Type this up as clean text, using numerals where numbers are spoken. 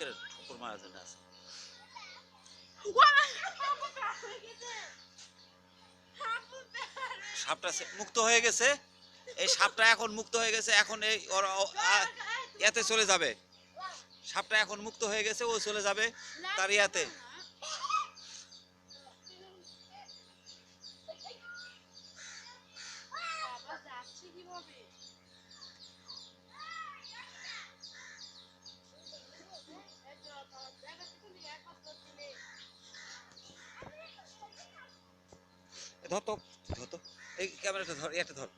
করে ঠোকর মারার জন্য আছে। সাপটা মুক্ত হয়ে গেছে, এই সাপটা এখন মুক্ত হয়ে গেছে, এখন এই ইয়াতে চলে যাবে, সাপটা এখন মুক্ত হয়ে গেছে, ও চলে যাবে তার ইয়াতে। ধর তো, ধর তো, এই ক্যামেরাটা ধর, এটা ধর।